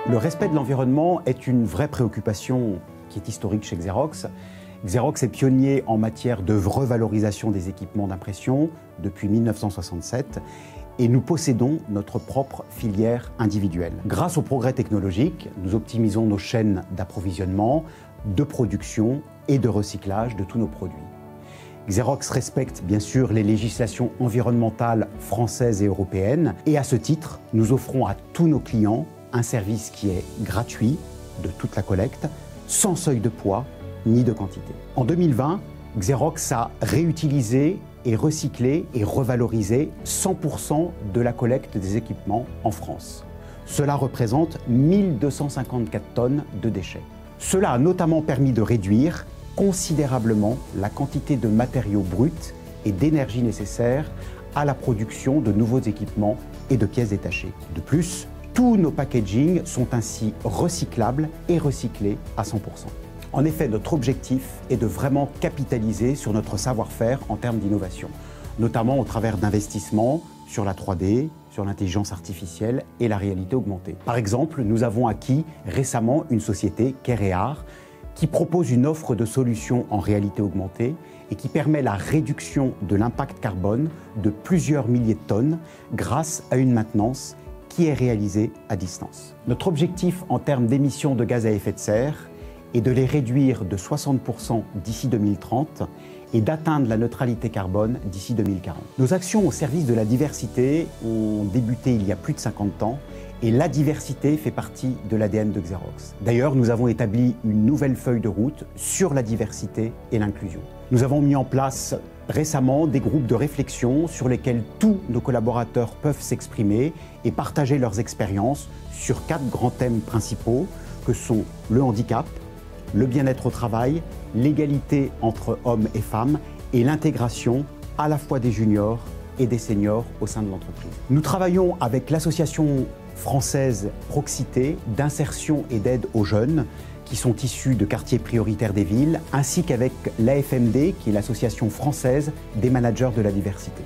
Le respect de l'environnement est une vraie préoccupation qui est historique chez Xerox. Xerox est pionnier en matière de revalorisation des équipements d'impression depuis 1967 et nous possédons notre propre filière individuelle. Grâce aux progrès technologiques, nous optimisons nos chaînes d'approvisionnement, de production et de recyclage de tous nos produits. Xerox respecte bien sûr les législations environnementales françaises et européennes et à ce titre, nous offrons à tous nos clients un service qui est gratuit de toute la collecte, sans seuil de poids ni de quantité. En 2020, Xerox a réutilisé et recyclé et revalorisé 100% de la collecte des équipements en France. Cela représente 1254 tonnes de déchets. Cela a notamment permis de réduire considérablement la quantité de matériaux bruts et d'énergie nécessaires à la production de nouveaux équipements et de pièces détachées. De plus, tous nos packagings sont ainsi recyclables et recyclés à 100%. En effet, notre objectif est de vraiment capitaliser sur notre savoir-faire en termes d'innovation, notamment au travers d'investissements sur la 3D, sur l'intelligence artificielle et la réalité augmentée. Par exemple, nous avons acquis récemment une société, Kerear, qui propose une offre de solutions en réalité augmentée et qui permet la réduction de l'impact carbone de plusieurs milliers de tonnes grâce à une maintenance qui est réalisée à distance. Notre objectif en termes d'émissions de gaz à effet de serre est de les réduire de 60% d'ici 2030 et d'atteindre la neutralité carbone d'ici 2040. Nos actions au service de la diversité ont débuté il y a plus de 50 ans et la diversité fait partie de l'ADN de Xerox. D'ailleurs, nous avons établi une nouvelle feuille de route sur la diversité et l'inclusion. Nous avons mis en place récemment des groupes de réflexion sur lesquels tous nos collaborateurs peuvent s'exprimer et partager leurs expériences sur 4 grands thèmes principaux que sont le handicap, le bien-être au travail, l'égalité entre hommes et femmes et l'intégration à la fois des juniors et des seniors au sein de l'entreprise. Nous travaillons avec l'association française Proxité d'insertion et d'aide aux jeunes qui sont issus de quartiers prioritaires des villes, ainsi qu'avec l'AFMD, qui est l'association française des managers de la diversité.